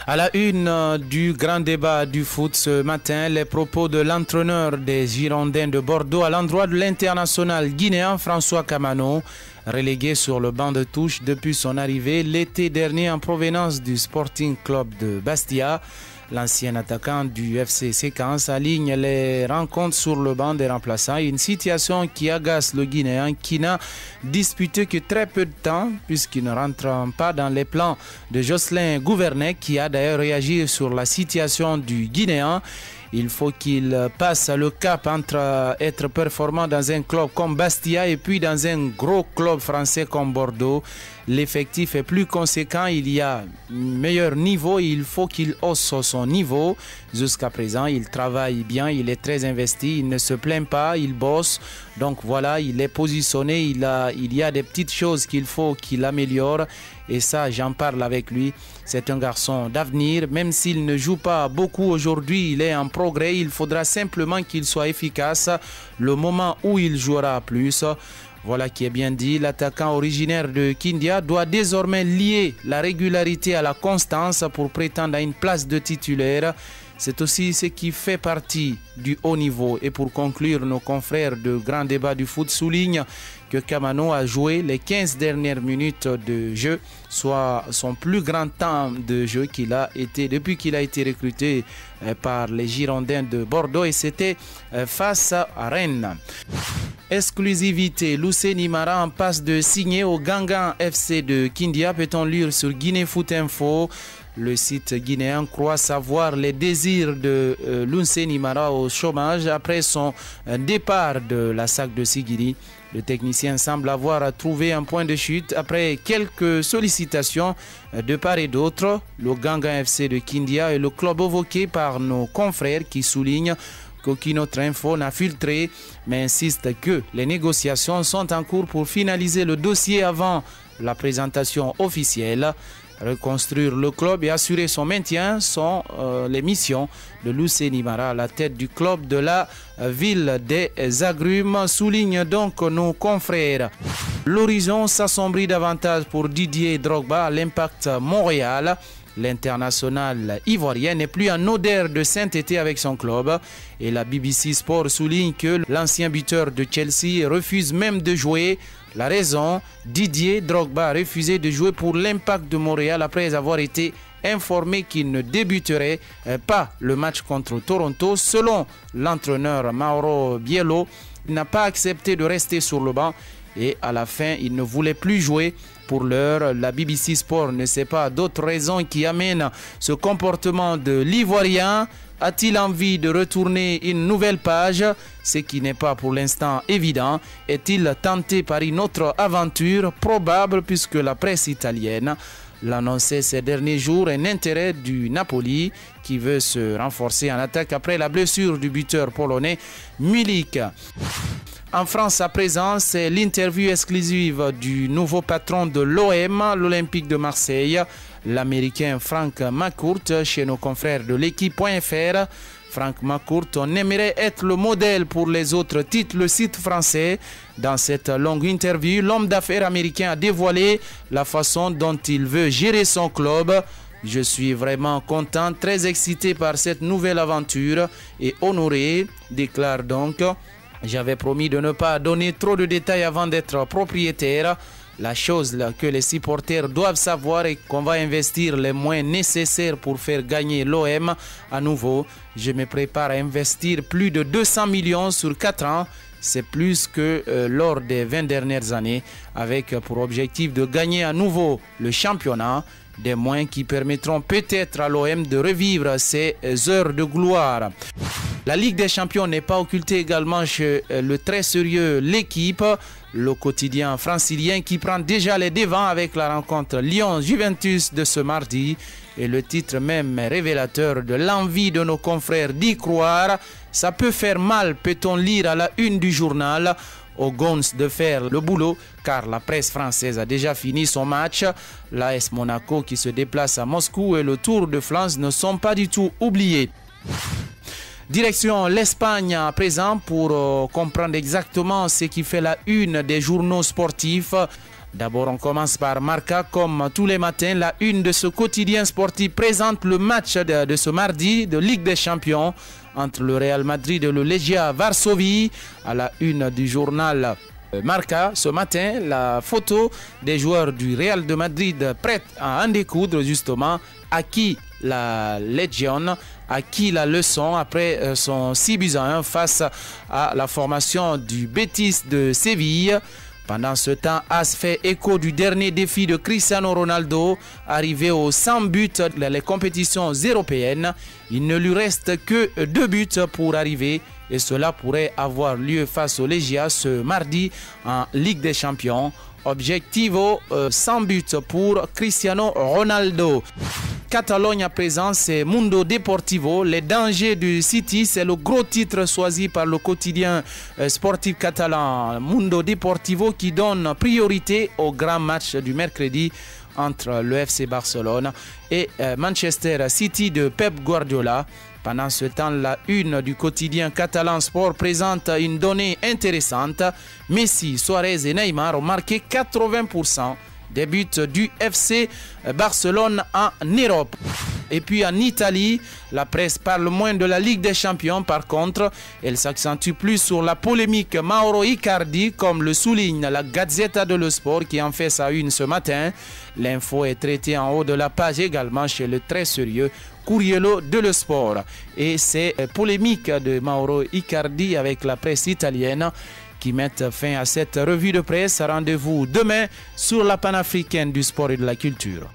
À la une du grand débat du foot ce matin, les propos de l'entraîneur des Girondins de Bordeaux à l'endroit de l'international guinéen François Kamano, relégué sur le banc de touche depuis son arrivée l'été dernier en provenance du Sporting Club de Bastia. L'ancien attaquant du FC Séquence aligne les rencontres sur le banc des remplaçants. Une situation qui agace le Guinéen qui n'a disputé que très peu de temps puisqu'il ne rentre pas dans les plans de Jocelyn Gouvernec qui a d'ailleurs réagi sur la situation du Guinéen. Il faut qu'il passe le cap entre être performant dans un club comme Bastia et puis dans un gros club français comme Bordeaux. L'effectif est plus conséquent, il y a un meilleur niveau et il faut qu'il hausse son niveau. Jusqu'à présent, il travaille bien, il est très investi, il ne se plaint pas, il bosse. Donc voilà, il est positionné, il y a des petites choses qu'il faut qu'il améliore. Et ça, j'en parle avec lui. C'est un garçon d'avenir. Même s'il ne joue pas beaucoup aujourd'hui, il est en progrès. Il faudra simplement qu'il soit efficace le moment où il jouera plus. Voilà qui est bien dit. L'attaquant originaire de Kindia doit désormais lier la régularité à la constance pour prétendre à une place de titulaire. C'est aussi ce qui fait partie du haut niveau. Et pour conclure, nos confrères de Grand Débat du Foot soulignent que Kamano a joué les 15 dernières minutes de jeu, soit son plus grand temps de jeu qu'il a été depuis qu'il a été recruté par les Girondins de Bordeaux et c'était face à Rennes. Exclusivité, Luceni Mara en passe de signer au Gangan FC de Kindia, peut-on lire sur Guinée Foot Info. Le site guinéen croit savoir les désirs de Luceni Mara au chômage après son départ de la SAC de Sigiri. Le technicien semble avoir trouvé un point de chute après quelques sollicitations de part et d'autre. Le Gangan FC de Kindia est le club évoqué par nos confrères qui soulignent qu'aucune autre info n'a filtré, mais insiste que les négociations sont en cours pour finaliser le dossier avant la présentation officielle. Reconstruire le club et assurer son maintien sont les missions de Luceni Mara à la tête du club de la ville des Agrumes, souligne donc nos confrères. L'horizon s'assombrit davantage pour Didier Drogba à l'Impact Montréal. L'international ivoirien n'est plus en odeur de sainteté avec son club et la BBC Sport souligne que l'ancien buteur de Chelsea refuse même de jouer. La raison, Didier Drogba a refusé de jouer pour l'Impact de Montréal après avoir été informé qu'il ne débuterait pas le match contre Toronto. Selon l'entraîneur Mauro Biello, il n'a pas accepté de rester sur le banc et à la fin, il ne voulait plus jouer. Pour l'heure, la BBC Sport ne sait pas d'autres raisons qui amènent ce comportement de l'Ivoirien. A-t-il envie de retourner une nouvelle page? Ce qui n'est pas pour l'instant évident. Est-il tenté par une autre aventure? Probable puisque la presse italienne l'annonçait ces derniers jours, un intérêt du Napoli qui veut se renforcer en attaque après la blessure du buteur polonais Milik. En France à présent, c'est l'interview exclusive du nouveau patron de l'OM, l'Olympique de Marseille, l'Américain Frank McCourt, chez nos confrères de l'équipe.fr. Frank McCourt, on aimerait être le modèle pour les autres, titre le site français. Dans cette longue interview, l'homme d'affaires américain a dévoilé la façon dont il veut gérer son club. Je suis vraiment content, très excité par cette nouvelle aventure et honoré, déclare donc. J'avais promis de ne pas donner trop de détails avant d'être propriétaire. La chose que les supporters doivent savoir est qu'on va investir les moyens nécessaires pour faire gagner l'OM à nouveau. Je me prépare à investir plus de 200 millions sur 4 ans. C'est plus que lors des 20 dernières années, avec pour objectif de gagner à nouveau le championnat. Des moyens qui permettront peut-être à l'OM de revivre ses heures de gloire. La Ligue des Champions n'est pas occultée également chez le très sérieux L'équipe, le quotidien francilien qui prend déjà les devants avec la rencontre Lyon-Juventus de ce mardi. Et le titre même est révélateur de l'envie de nos confrères d'y croire. Ça peut faire mal, peut-on lire à la une du journal. Aux Gons de faire le boulot car la presse française a déjà fini son match. L'AS Monaco qui se déplace à Moscou et le Tour de France ne sont pas du tout oubliés. Direction l'Espagne à présent pour comprendre exactement ce qui fait la une des journaux sportifs. D'abord, on commence par Marca. Comme tous les matins, la une de ce quotidien sportif présente le match de ce mardi de Ligue des Champions entre le Real Madrid et le Legia Varsovie. À la une du journal Marca, ce matin, la photo des joueurs du Real de Madrid prêts à en découdre justement, à qui la Legion a qui la leçon après son 6-1 face à la formation du Betis de Séville. Pendant ce temps, AS fait écho du dernier défi de Cristiano Ronaldo, arrivé aux 100 buts dans les compétitions européennes. Il ne lui reste que 2 buts pour arriver et cela pourrait avoir lieu face au Legia ce mardi en Ligue des Champions. Objectivo 100 buts pour Cristiano Ronaldo. Catalogne à présent, c'est Mundo Deportivo. Les dangers du City, c'est le gros titre choisi par le quotidien sportif catalan Mundo Deportivo qui donne priorité au grand match du mercredi entre le FC Barcelone et Manchester City de Pep Guardiola. Pendant ce temps, la une du quotidien catalan Sport présente une donnée intéressante. Messi, Suarez et Neymar ont marqué 80% des buts du FC Barcelone en Europe. Et puis en Italie, la presse parle moins de la Ligue des Champions. Par contre, elle s'accentue plus sur la polémique Mauro Icardi, comme le souligne la Gazzetta dello Sport qui en fait sa une ce matin. L'info est traitée en haut de la page également chez le très sérieux Corriere dello Sport. Et c'est polémique de Mauro Icardi avec la presse italienne qui mettent fin à cette revue de presse. Rendez-vous demain sur la panafricaine du sport et de la culture.